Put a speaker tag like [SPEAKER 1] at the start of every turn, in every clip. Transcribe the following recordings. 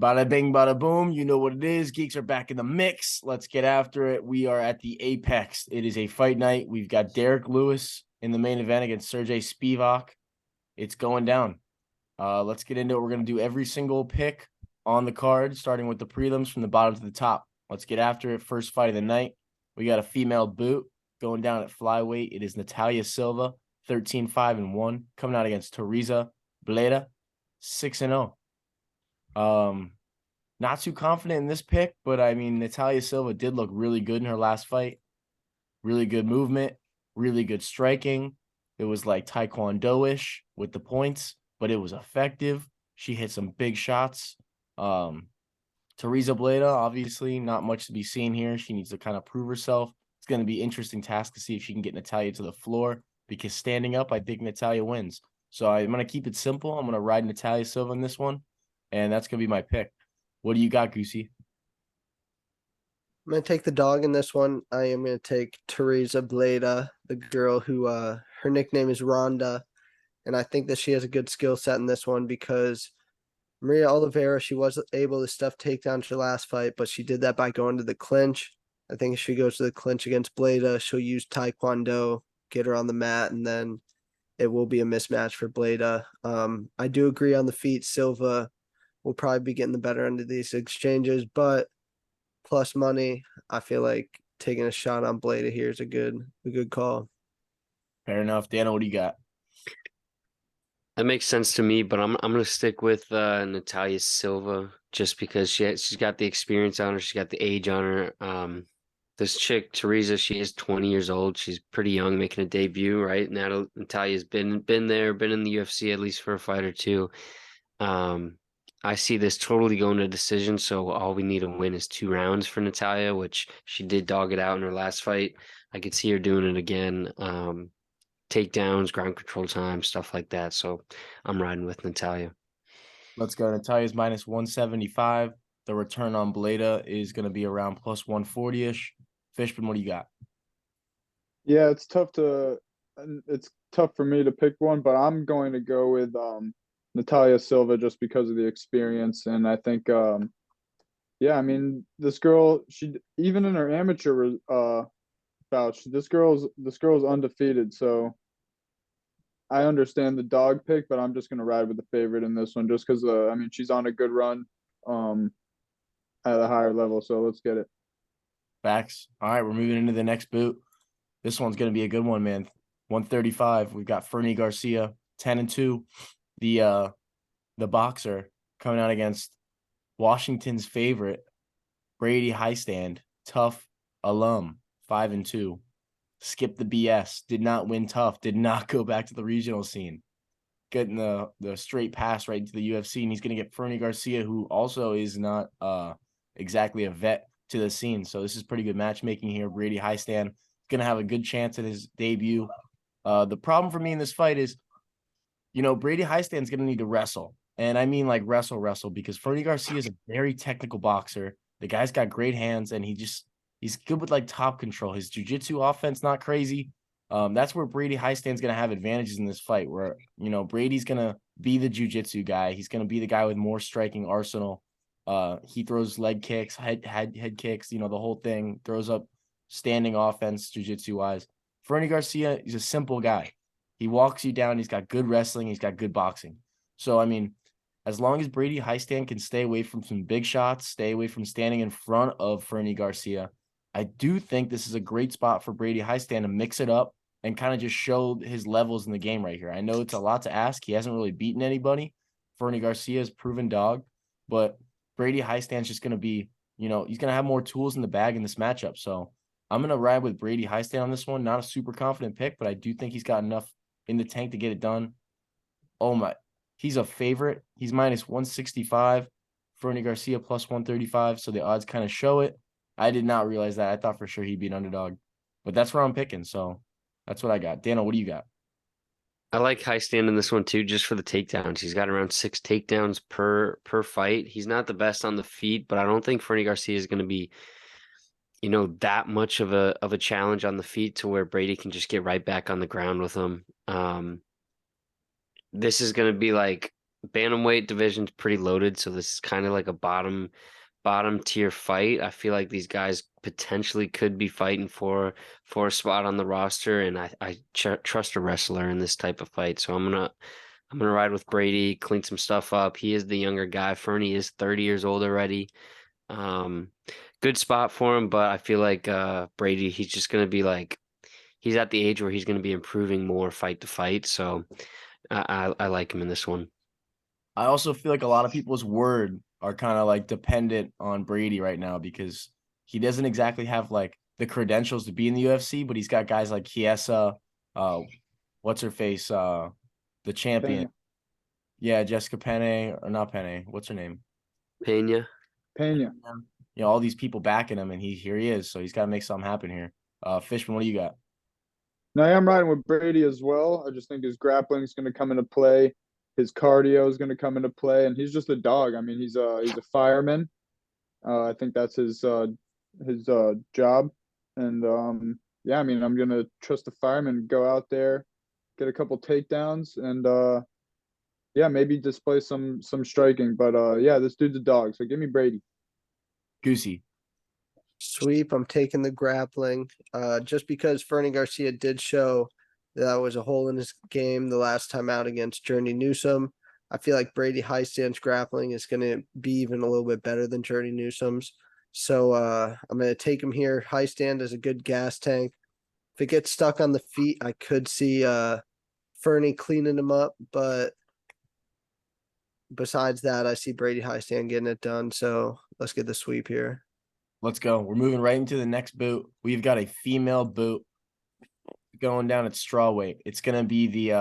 [SPEAKER 1] Bada bing, bada boom. You know what it is. Geeks are back in the mix. Let's get after it. We are at the Apex. It is a fight night. We've got Derek Lewis in the main event against Sergey Spivac. It's going down. Let's get into it. We're going to do every single pick on the card, starting with the prelims from the bottom to the top. Let's get after it. First fight of the night. We got a female boot going down at flyweight. It is Natalia Silva, 13-5-1, coming out against Teresa Bleda, 6-0. Not too confident in this pick, but I mean, Natalia Silva did look really good in her last fight. Really good movement, really good striking. It was like Taekwondo-ish with the points, but it was effective. She hit some big shots. Teresa Bleda, obviously, not much to be seen here. She needs to kind of prove herself. It's going to be an interesting task to see if she can get Natalia to the floor, because standing up, I think Natalia wins. So I'm going to keep it simple. I'm going to ride Natalia Silva in this one, and that's going to be my pick. What do you got, Goosey?
[SPEAKER 2] I'm gonna take the dog in this one. I am gonna take Teresa Bleda, the girl who her nickname is Rhonda, and I think that she has a good skill set in this one because Maria Oliveira, she was able to stuff takedowns her last fight, but she did that by going to the clinch. I think if she goes to the clinch against Bleda, she'll use Taekwondo, get her on the mat, and then it will be a mismatch for Bleda. I do agree on the feet. Silva will probably be getting the better end of these exchanges, but plus money, I feel like taking a shot on Bleda here is a good call.
[SPEAKER 1] Fair enough. Dana, what do you got?
[SPEAKER 3] That makes sense to me, but I'm gonna stick with Natalia Silva just because she's got the experience on her, she's got the age on her. This chick Teresa, she is 20 years old. She's pretty young, making a debut, right? Natalia's been there, been in the UFC at least for a fight or two. I see this totally going to decision, so all we need to win is 2 rounds for Natalia, which she did dog it out in her last fight. I could see her doing it again. Takedowns, ground control time, stuff like that. So I'm riding with Natalia.
[SPEAKER 1] Let's go. Natalia's minus 175. The return on Bleda is going to be around plus 140-ish. Fishman, what do you got?
[SPEAKER 4] Yeah, it's tough for me to pick one, but I'm going to go with Natalia Silva just because of the experience. And I think I mean, this girl, she even in her amateur bout, this girl's undefeated. So I understand the dog pick, but I'm just gonna ride with the favorite in this one just because I mean, she's on a good run at a higher level. So let's get it.
[SPEAKER 1] Facts. All right, we're moving into the next boot. This one's going to be a good one, man. 135. We've got Fernie Garcia, 10-2. The boxer coming out against Washington's favorite, Brady Highstand, tough alum, 5-2. Skipped the BS, did not win tough, did not go back to the regional scene. Getting the straight pass right into the UFC, and he's going to get Fernie Garcia, who also is not exactly a vet to the scene. So this is pretty good matchmaking here. Brady Highstand is going to have a good chance at his debut. The problem for me in this fight is, Brady Highstand's going to need to wrestle. And I mean like wrestle, because Fernie Garcia is a very technical boxer. The guy's got great hands, and he's good with like top control. His jiu-jitsu offense, not crazy. That's where Brady Highstand's going to have advantages in this fight, where, Brady's going to be the jiu-jitsu guy. He's going to be the guy with more striking arsenal. He throws leg kicks, head kicks, the whole thing, throws up standing offense, jiu-jitsu wise. Fernie Garcia, he's a simple guy. He walks you down. He's got good wrestling. He's got good boxing. So, I mean, as long as Brady Highstand can stay away from some big shots, stay away from standing in front of Fernie Garcia, I do think this is a great spot for Brady Highstand to mix it up and kind of just show his levels in the game right here. I know it's a lot to ask. He hasn't really beaten anybody. Fernie Garcia is proven dog, but Brady Highstand's just going to be, he's going to have more tools in the bag in this matchup. So I'm going to ride with Brady Highstand on this one. Not a super confident pick, but I do think he's got enough in the tank to get it done. Oh my, he's a favorite. He's minus 165. Fernie Garcia plus 135. So the odds kind of show it. I did not realize that. I thought for sure he'd be an underdog, but that's where I'm picking. So that's what I got. Dana, what do you got?
[SPEAKER 3] I like Highstand in this one too, just for the takedowns. He's got around 6 takedowns per fight. He's not the best on the feet, but I don't think Fernie Garcia is going to be, that much of a challenge on the feet to where Brady can just get right back on the ground with him. This is going to be like bantamweight division's pretty loaded, so this is kind of like a bottom tier fight. I feel like these guys potentially could be fighting for a spot on the roster, and I trust a wrestler in this type of fight. So I'm gonna ride with Brady, clean some stuff up. He is the younger guy. Fernie is 30 years old already. Um, Good spot for him, but I feel like Brady, he's just gonna be like he's at the age where he's gonna be improving more fight to fight. So I like him in this one.
[SPEAKER 1] I also feel like a lot of people's word are kind of like dependent on Brady right now because he doesn't exactly have like the credentials to be in the UFC, but he's got guys like Chiesa, what's her face, the champion.
[SPEAKER 4] Pena.
[SPEAKER 1] Yeah, Jessica Penne or not Penne. What's her name?
[SPEAKER 3] Pena.
[SPEAKER 4] Pena.
[SPEAKER 1] You know, all these people backing him, and here he is. So he's got to make something happen here. Fishman, what do you got?
[SPEAKER 4] Now I'm riding with Brady as well. I just think his grappling is going to come into play. His cardio is going to come into play, and he's just a dog. I mean, he's a fireman. I think that's his job, and yeah, I mean, I'm gonna trust the fireman, go out there, get a couple takedowns, and yeah, maybe display some striking. But yeah, this dude's a dog, so give me Brady.
[SPEAKER 1] Goosey.
[SPEAKER 2] Sweep. I'm taking the grappling. Just because Fernie Garcia did show that was a hole in his game the last time out against Journey Newsome. I feel like Brady high stance grappling is going to be even a little bit better than Journey Newsome's. So I'm going to take him here. High stand is a good gas tank. If it gets stuck on the feet, I could see Fernie cleaning him up, but besides that, I see Brady high stand getting it done. So let's get the sweep here.
[SPEAKER 1] Let's go. We're moving right into the next boot. We've got a female boot going down at strawweight. It's gonna be the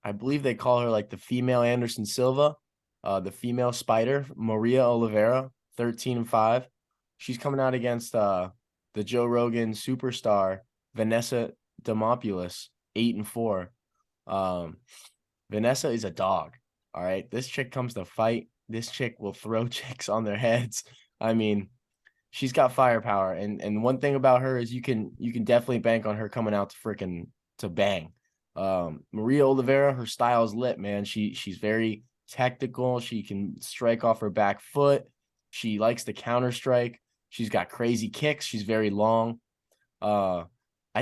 [SPEAKER 1] I believe they call her like the female Anderson Silva, the female spider, Maria Oliveira, 13-5. She's coming out against the Joe Rogan superstar, Vanessa Demopoulos, 8-4. Vanessa is a dog. All right. This chick comes to fight. This chick will throw chicks on their heads. I mean, she's got firepower, and one thing about her is you can definitely bank on her coming out to bang. Maria Oliveira, her style is lit, man. She's very technical. She can strike off her back foot. She likes to counter strike. She's got crazy kicks. She's very long. I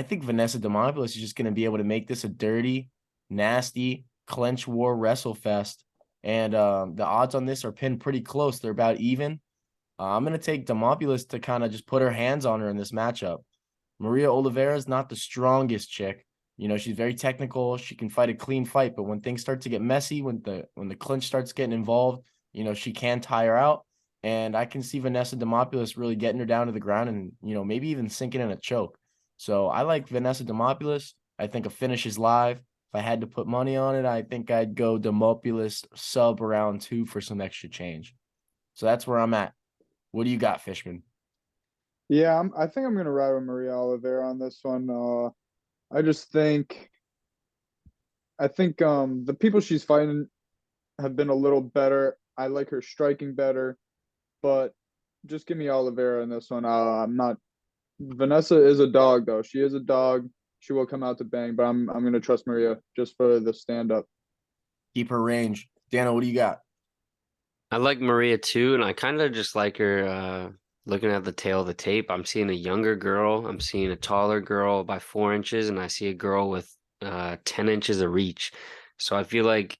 [SPEAKER 1] think Vanessa Demopoulos is just going to be able to make this a dirty, nasty clench war wrestle fest, and the odds on this are pinned pretty close. They're about even. I'm going to take Demopoulos to kind of just put her hands on her in this matchup. Maria Oliveira is not the strongest chick. You know, she's very technical. She can fight a clean fight, but when things start to get messy, when the clinch starts getting involved, you know, she can tire out. And I can see Vanessa Demopoulos really getting her down to the ground and, you know, maybe even sinking in a choke. So I like Vanessa Demopoulos. I think a finish is live. If I had to put money on it, I think I'd go Demopoulos sub around 2 for some extra change. So that's where I'm at. What do you got, Fishman?
[SPEAKER 4] Yeah, I think I'm gonna ride with Maria Oliveira on this one. I just think the people she's fighting have been a little better. I like her striking better, but just give me Oliveira in this one. I'm not. Vanessa is a dog though. She is a dog. She will come out to bang, but I'm gonna trust Maria just for the stand up.
[SPEAKER 1] Keep her range. Dana, what do you got?
[SPEAKER 3] I like Maria too, and I kind of just like her looking at the tail of the tape. I'm seeing a younger girl, I'm seeing a taller girl by 4 inches, and I see a girl with 10 inches of reach. So I feel like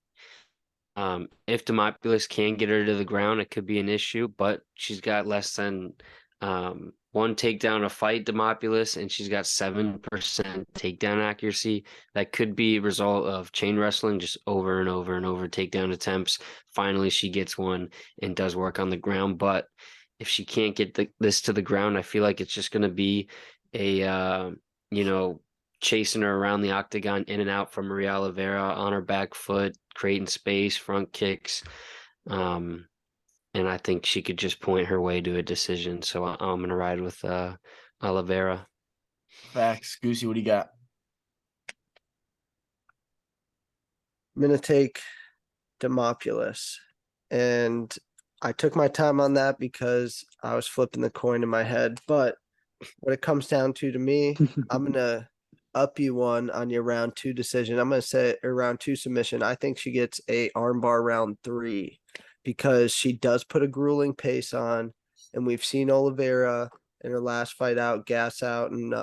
[SPEAKER 3] if Demopoulos can get her to the ground, it could be an issue, but she's got less than one takedown a fight, Demopoulos, and she's got 7% takedown accuracy. That could be a result of chain wrestling, just over and over and over takedown attempts. Finally, she gets one and does work on the ground. But if she can't get this to the ground, I feel like it's just going to be a, chasing her around the octagon, in and out from Maria Oliveira on her back foot, creating space, front kicks. And I think she could just point her way to a decision. So I'm going to ride with Oliveira.
[SPEAKER 1] Facts. Goosey, what do you got?
[SPEAKER 2] I'm gonna take Demopoulos, and I took my time on that because I was flipping the coin in my head. But what it comes down to me, I'm gonna up you one on your round 2 decision. I'm going to say or round 2 submission. I think she gets a armbar round 3 because she does put a grueling pace on, and we've seen Oliveira in her last fight out, gas out, and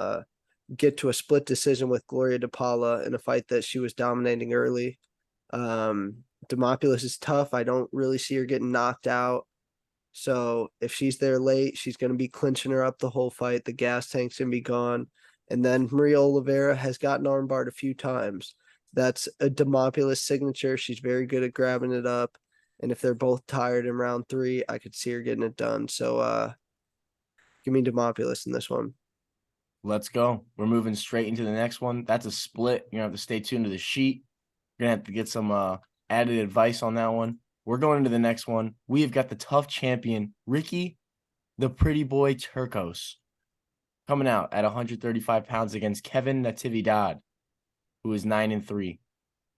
[SPEAKER 2] get to a split decision with Gloria DePaula in a fight that she was dominating early. Demopoulos is tough. I don't really see her getting knocked out. So if she's there late, she's going to be clinching her up the whole fight. The gas tank's going to be gone. And then Maria Oliveira has gotten armbarred a few times. That's a Demopoulos signature. She's very good at grabbing it up. And if they're both tired in round 3, I could see her getting it done. So give me Demopoulos in this one.
[SPEAKER 1] Let's go. We're moving straight into the next one. That's a split. You're going to have to stay tuned to the sheet. You're going to have to get some added advice on that one. We're going into the next one. We have got the tough champion, Ricky, the pretty boy Turcos, coming out at 135 pounds against Kevin Natividad, who is 9-3.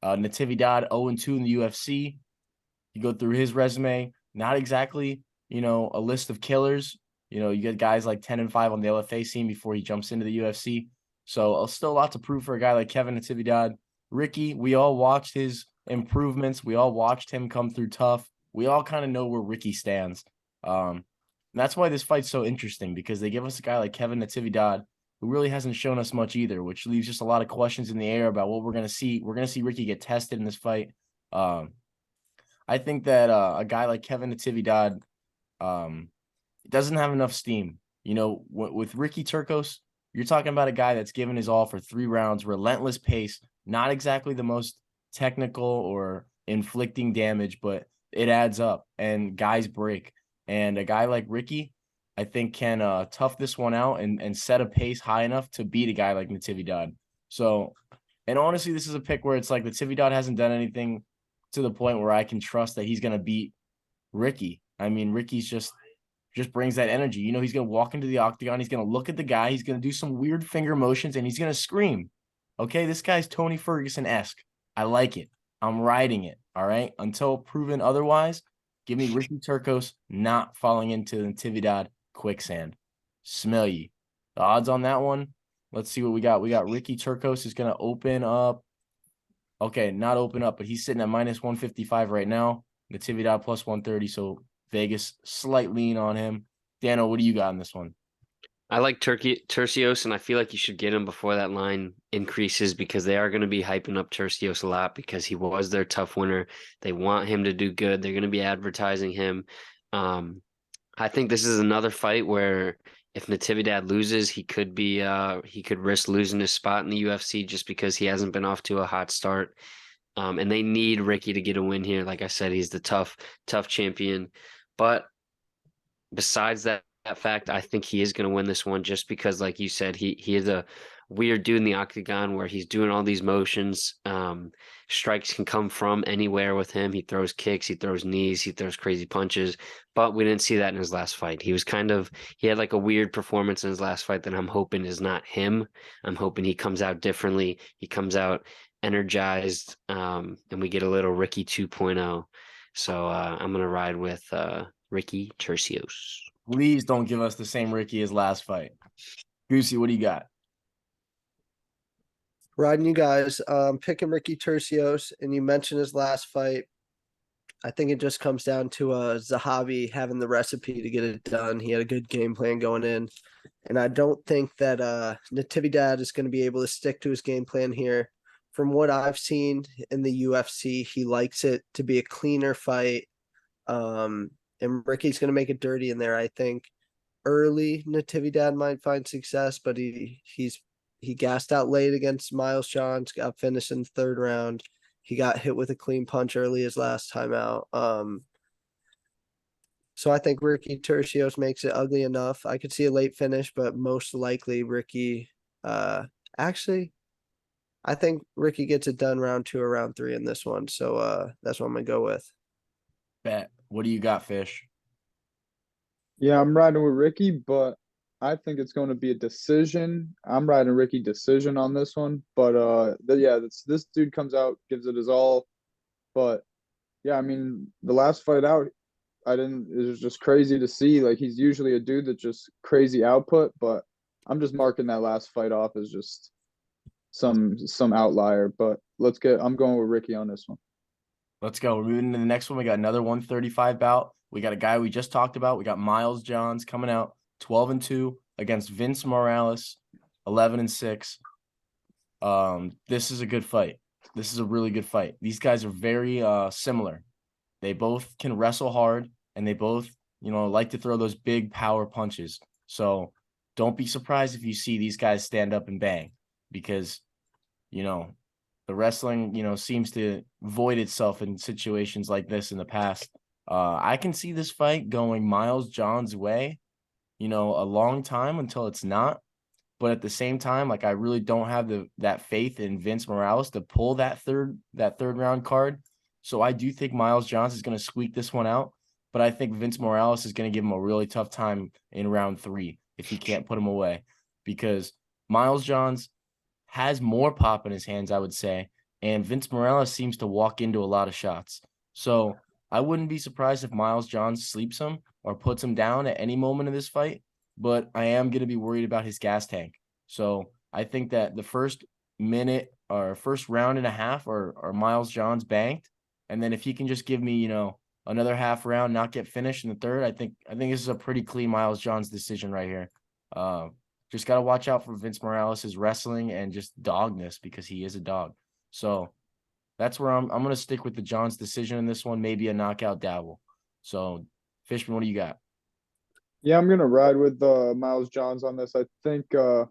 [SPEAKER 1] Natividad 0-2 in the UFC. You go through his resume, not exactly, a list of killers. You get guys like 10-5 on the LFA scene before he jumps into the UFC. So still a lot to prove for a guy like Kevin Natividad. Ricky, we all watched his improvements. We all watched him come through tough. We all kind of know where Ricky stands. That's why this fight's so interesting, because they give us a guy like Kevin Natividad who really hasn't shown us much either, which leaves just a lot of questions in the air about what we're going to see. We're going to see Ricky get tested in this fight. I think that a guy like Kevin Natividad doesn't have enough steam. With Ricky Turcos, you're talking about a guy that's given his all for 3 rounds, relentless pace, not exactly the most technical or inflicting damage, but it adds up and guys break. And a guy like Ricky, I think, can tough this one out and set a pace high enough to beat a guy like Natividad. So, and honestly, this is a pick where it's like Natividad hasn't done anything to the point where I can trust that he's going to beat Ricky. I mean, Ricky's just brings that energy. He's going to walk into the octagon. He's going to look at the guy. He's going to do some weird finger motions, and he's going to scream. Okay, this guy's Tony Ferguson-esque. I like it. I'm riding it, all right? Until proven otherwise, give me Ricky Turcos not falling into the Natividad quicksand. Smell ye. The odds on that one, let's see what we got. We got Ricky Turcos is going to open up. Okay, not open up, but he's sitting at minus 155 right now. Natividad plus 130, so Vegas slight lean on him. Dano, what do you got in this one?
[SPEAKER 3] I like Tercios, and I feel like you should get him before that line increases, because they are going to be hyping up Tercios a lot because he was their tough winner. They want him to do good. They're going to be advertising him. I think this is another fight where if Natividad loses, he could risk losing his spot in the UFC just because he hasn't been off to a hot start. And they need Ricky to get a win here. Like I said, he's the tough champion. But besides that fact, I think he is going to win this one just because, like you said, he is a weird dude in the octagon where he's doing all these motions. Strikes can come from anywhere with him. He throws kicks, he throws knees, he throws crazy punches. But we didn't see that in his last fight. He had like a weird performance in his last fight that I'm hoping is not him. I'm hoping he comes out differently. He comes out energized, and we get a little Ricky 2.0. So I'm going to ride with Ricky Tercios.
[SPEAKER 1] Please don't give us the same Ricky as last fight. Goosey, what do you got?
[SPEAKER 2] Riding you guys, picking Ricky Tercios, and you mentioned his last fight. I think it just comes down to Zahabi having the recipe to get it done. He had a good game plan going in. And I don't think that Natividad is going to be able to stick to his game plan here. From what I've seen in the UFC, he likes it to be a cleaner fight. And Ricky's going to make it dirty in there, I think. Early, Natividad might find success, but he gassed out late against Miles Johns, got finished in the 3rd round. He got hit with a clean punch early his last time out. So I think Ricky Tercios makes it ugly enough. I could see a late finish, but most likely Ricky. Actually, I think Ricky gets it done round 2 or round 3 in this one. So that's what I'm gonna go with.
[SPEAKER 1] Bet. What do you got, Fish?
[SPEAKER 4] Yeah, I'm riding with Ricky, but I think it's going to be a decision. I'm riding Ricky decision on this one, but this dude comes out, gives it his all. But yeah, I mean, the last fight out, it was just crazy to see. Like, he's usually a dude that just crazy output, but I'm just marking that last fight off as just some outlier. But I'm going with Ricky on this one.
[SPEAKER 1] Let's go. We're moving to the next one. We got another 135 bout. We got a guy we just talked about. We got Miles Johns coming out 12-2 against Vince Morales, 11-6. This is a good fight. This is a really good fight. These guys are very similar. They both can wrestle hard, and they both, like to throw those big power punches. So don't be surprised if you see these guys stand up and bang, because, the wrestling, seems to void itself in situations like this in the past. I can see this fight going Miles Johns' way, a long time until it's not. But at the same time, like, I really don't have that faith in Vince Morales to pull that third round card. So I do think Miles Johns is going to squeak this one out. But I think Vince Morales is going to give him a really tough time in round 3 if he can't put him away, because Miles Johns has more pop in his hands, I would say, and Vince Morales seems to walk into a lot of shots. So I wouldn't be surprised if Miles Johns sleeps him or puts him down at any moment in this fight, but I am going to be worried about his gas tank. So I think that the first minute or first round and a half are Miles Johns banked, and then if he can just give me, another half round, not get finished in the third, I think this is a pretty clean Miles Johns decision right here. Just got to watch out for Vince Morales' wrestling and just dogness, because he is a dog. So that's where I'm going to stick with the Johns decision in this one, maybe a knockout dabble. So, Fishman, what do you got?
[SPEAKER 4] Yeah, I'm going to ride with Miles Johns on this. I think that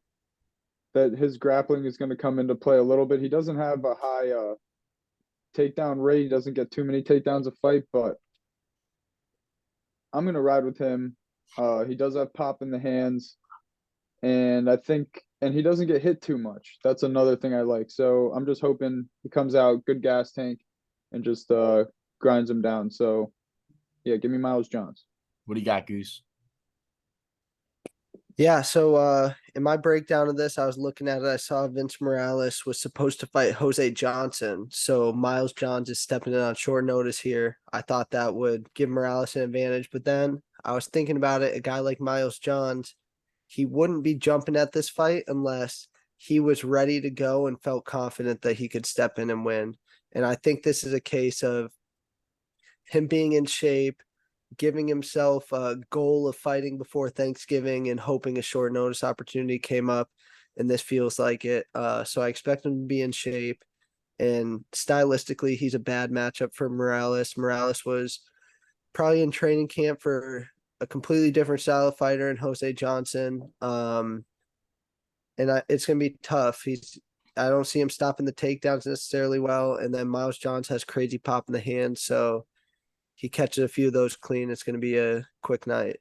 [SPEAKER 4] his grappling is going to come into play a little bit. He doesn't have a high takedown rate. He doesn't get too many takedowns a fight, but I'm going to ride with him. He does have pop in the hands. And he doesn't get hit too much. That's another thing I like. So I'm just hoping he comes out, good gas tank, and just grinds him down. So, yeah, give me Miles Johns.
[SPEAKER 1] What do you got, Goose?
[SPEAKER 2] Yeah, so in my breakdown of this, I was looking at it. I saw Vince Morales was supposed to fight Jose Johnson. So Miles Johns is stepping in on short notice here. I thought that would give Morales an advantage. But then I was thinking about it. A guy like Miles Johns, he wouldn't be jumping at this fight unless he was ready to go and felt confident that he could step in and win. And I think this is a case of him being in shape, giving himself a goal of fighting before Thanksgiving and hoping a short notice opportunity came up. And this feels like it. So I expect him to be in shape. And stylistically, he's a bad matchup for Morales. Morales was probably in training camp for a completely different style of fighter in Jose Johnson. It's going to be tough. I don't see him stopping the takedowns necessarily well. And then Miles Johns has crazy pop in the hand. So he catches a few of those clean. It's going to be a quick night.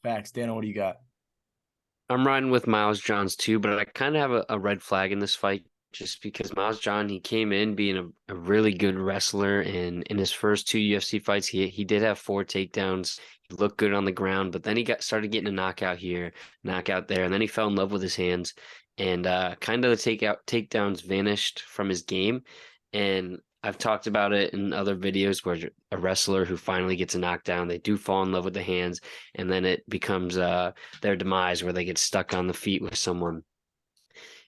[SPEAKER 1] Facts. Dana, what do you got?
[SPEAKER 3] I'm riding with Miles Johns too, but I kind of have a red flag in this fight, just because Miles John, he came in being a really good wrestler, and in his first 2 UFC fights, he did have 4 takedowns. He looked good on the ground, but then he started getting a knockout here, knockout there, and then he fell in love with his hands, and kind of the takedowns vanished from his game. And I've talked about it in other videos where a wrestler who finally gets a knockdown, they do fall in love with the hands, and then it becomes their demise where they get stuck on the feet with someone.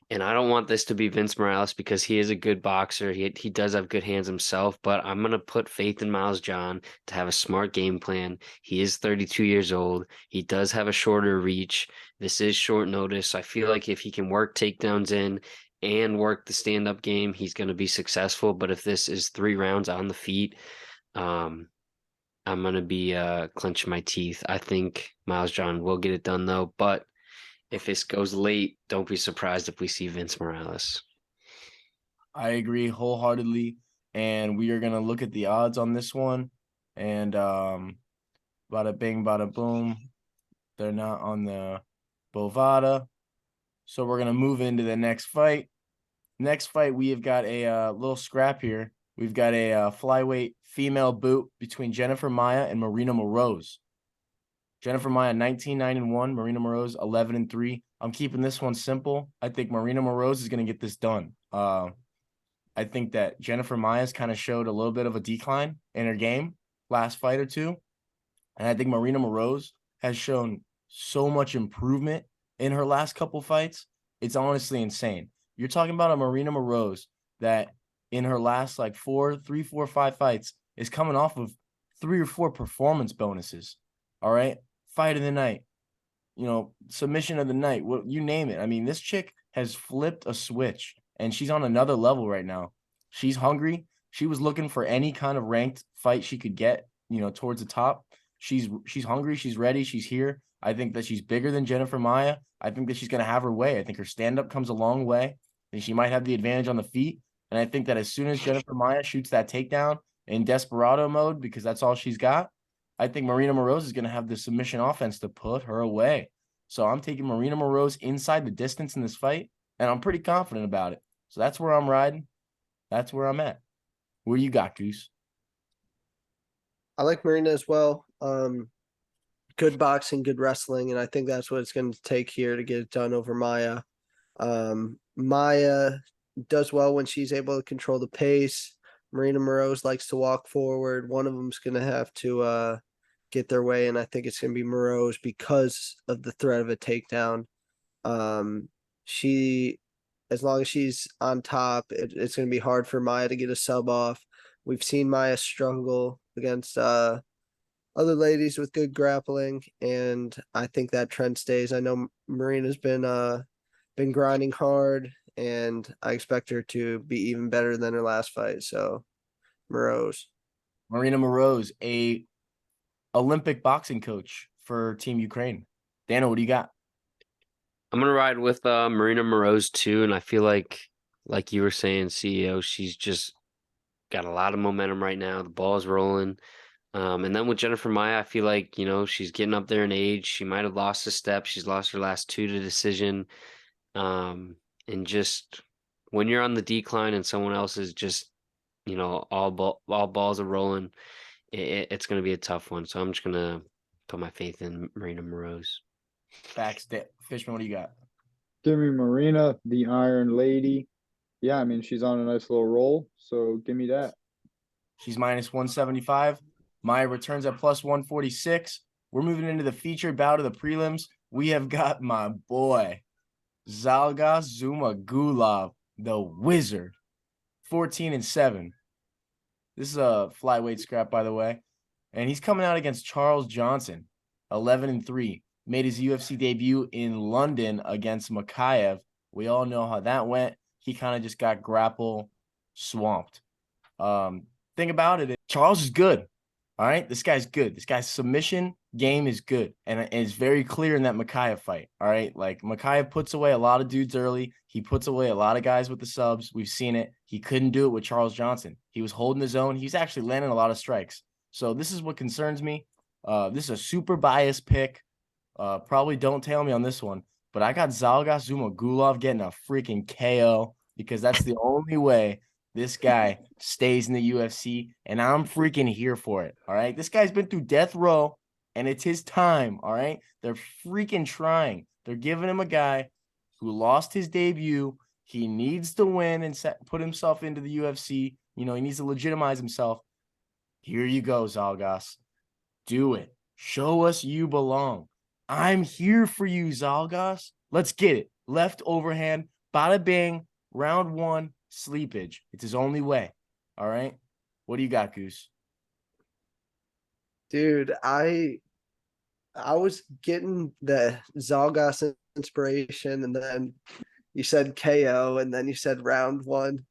[SPEAKER 3] And I don't want this to be Vince Morales, because he is a good boxer. He does have good hands himself, but I'm going to put faith in Miles John to have a smart game plan. He is 32 years old. He does have a shorter reach. This is short notice. I feel like if he can work takedowns in and work the stand-up game, he's going to be successful. But if this is 3 rounds on the feet, I'm going to be clenching my teeth. I think Miles John will get it done, though. But if this goes late, don't be surprised if we see Vince Morales.
[SPEAKER 1] I agree wholeheartedly, and we are going to look at the odds on this one. And bada bing, bada boom. They're not on the Bovada. So we're going to move into the next fight. Next fight, we have got a little scrap here. We've got a flyweight female boot between Jennifer Maia and Marina Moroz. Jennifer Maia, 19-9-1. Marina Moroz, 11-3. I'm keeping this one simple. I think Marina Moroz is going to get this done. I think that Jennifer Maia's kind of showed a little bit of a decline in her game last fight or two. And I think Marina Moroz has shown so much improvement in her last couple fights. It's honestly insane. You're talking about a Marina Moroz that in her last like 3, 4, 5 fights is coming off of 3 or 4 performance bonuses. All right. Fight of the night, submission of the night, what you name it. I mean, this chick has flipped a switch and she's on another level right now. She's hungry. She was looking for any kind of ranked fight she could get, towards the top. She's hungry. She's ready. She's here. I think that she's bigger than Jennifer Maia. I think that she's going to have her way. I think her stand-up comes a long way, and she might have the advantage on the feet. And I think that as soon as Jennifer Maia shoots that takedown in desperado mode, because that's all she's got, I think Marina Moroz is going to have the submission offense to put her away. So I'm taking Marina Moroz inside the distance in this fight, and I'm pretty confident about it. So that's where I'm riding. That's where I'm at. Where you got, Goose?
[SPEAKER 2] I like Marina as well. Good boxing, good wrestling, and I think that's what it's going to take here to get it done over Maia. Maia does well when she's able to control the pace. Marina Moroz likes to walk forward. One of them's going to have to get their way, and I think it's going to be Moroz because of the threat of a takedown. As long as she's on top, it's going to be hard for Maia to get a sub off. We've seen Maia struggle against other ladies with good grappling, and I think that trend stays. I know Marina's been grinding hard, and I expect her to be even better than her last fight. So, Moroz.
[SPEAKER 1] Marina Moroz, a Olympic boxing coach for Team Ukraine. Dano, what do you got?
[SPEAKER 3] I'm gonna ride with Marina Moroz too, and I feel like you were saying, CEO, she's just got a lot of momentum right now. The ball's rolling. And then with Jennifer Maia, I feel like, she's getting up there in age. She might have lost a step. She's lost her last 2 to decision. And just when you're on the decline and someone else is just, all balls are rolling, it's going to be a tough one. So I'm just going to put my faith in Marina Moroz.
[SPEAKER 1] Facts. Fishman, what do you got?
[SPEAKER 4] Give me Marina, the Iron Lady. Yeah, I mean, she's on a nice little roll, so give me that.
[SPEAKER 1] She's minus 175. Maya returns at plus 146. We're moving into the featured bout of the prelims. We have got my boy, Zhalgas Zhumagulov, the wizard, 14-7. This is a flyweight scrap, by the way. And he's coming out against Charles Johnson, 11-3. Made his UFC debut in London against Makayev. We all know how that went. He kind of just got grapple swamped. Thing about it, Charles is good. All right, this guy's good. This guy's submission game is good, and it's very clear in that Makayev fight. All right, like Makayev puts away a lot of dudes early. He puts away a lot of guys with the subs. We've seen it. He couldn't do it with Charles Johnson. He was holding his own. He's actually landing a lot of strikes. So this is what concerns me. This is a super biased pick. Probably don't tail me on this one, but I got Zhalgas Zhumagulov getting a freaking KO because that's the only way this guy stays in the UFC, and I'm freaking here for it. All right. This guy's been through death row, and it's his time. All right. They're freaking trying. They're giving him a guy who lost his debut. He needs to win and put himself into the UFC. He needs to legitimize himself. Here you go, Zhalgas. Do it. Show us you belong. I'm here for you, Zhalgas. Let's get it. Left overhand, bada bing, round 1. Sleepage. It's his only way. All right. What do you got, Goose?
[SPEAKER 2] Dude, I was getting the Zhalgas inspiration, and then you said KO, and then you said round 1,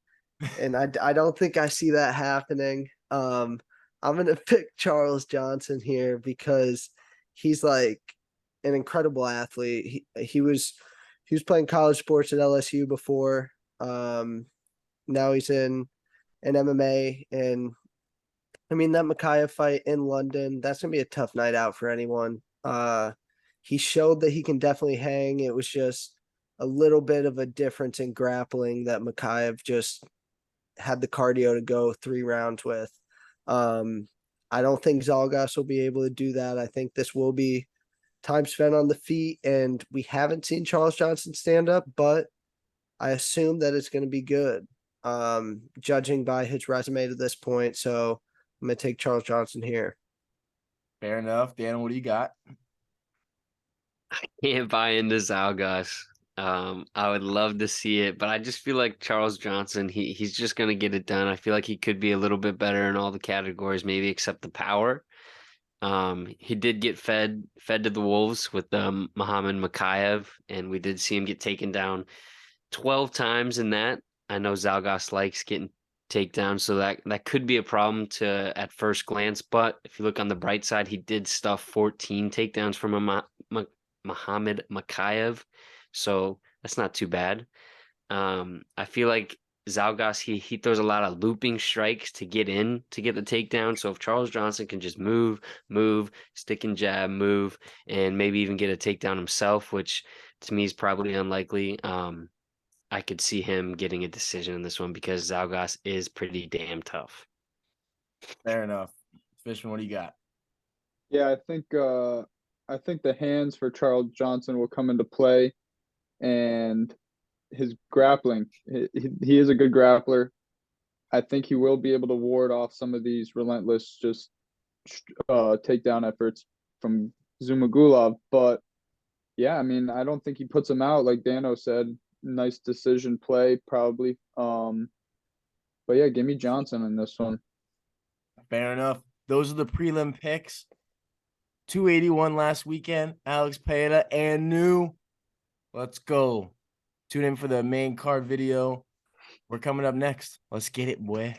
[SPEAKER 2] and I don't think I see that happening. I'm gonna pick Charles Johnson here because he's like an incredible athlete. He was playing college sports at LSU before. Now he's in an MMA, and I mean that Makayev fight in London, that's gonna be a tough night out for anyone. He showed that he can definitely hang. It was just a little bit of a difference in grappling that Makayev just had the cardio to go 3 rounds with. I don't think Zhalgas will be able to do that. I think this will be time spent on the feet, and we haven't seen Charles Johnson stand up, but I assume that it's going to be good, judging by his resume to this point. So I'm going to take Charles Johnson here.
[SPEAKER 1] Fair enough. Dan, what do you got?
[SPEAKER 3] Can't buy into Zhalgas. I would love to see it, but I just feel like Charles Johnson, he's just gonna get it done. I feel like he could be a little bit better in all the categories, maybe except the power. He did get fed to the wolves with Muhammad Makayev, and we did see him get taken down 12 times in that. I know Zalgas likes getting takedowns, so that could be a problem to at first glance. But if you look on the bright side, he did stuff 14 takedowns from Muhammad Makayev, so that's not too bad. I feel like Zalgas he throws a lot of looping strikes to get the takedown. So if Charles Johnson can just move, stick and jab, move, and maybe even get a takedown himself, which to me is probably unlikely. I could see him getting a decision in this one because Zalgas is pretty damn tough.
[SPEAKER 1] Fair enough. Fishman, what do you got?
[SPEAKER 4] Yeah, I think the hands for Charles Johnson will come into play, and his grappling. He is a good grappler. I think he will be able to ward off some of these relentless takedown efforts from Zumagulov. But yeah, I mean, I don't think he puts him out like Dano said. Nice decision play, probably. But yeah, give me Johnson in this one.
[SPEAKER 1] Fair enough. Those are the prelim picks. 281 last weekend. Alex Paeta and new. Let's go. Tune in for the main card video. We're coming up next. Let's get it, boy.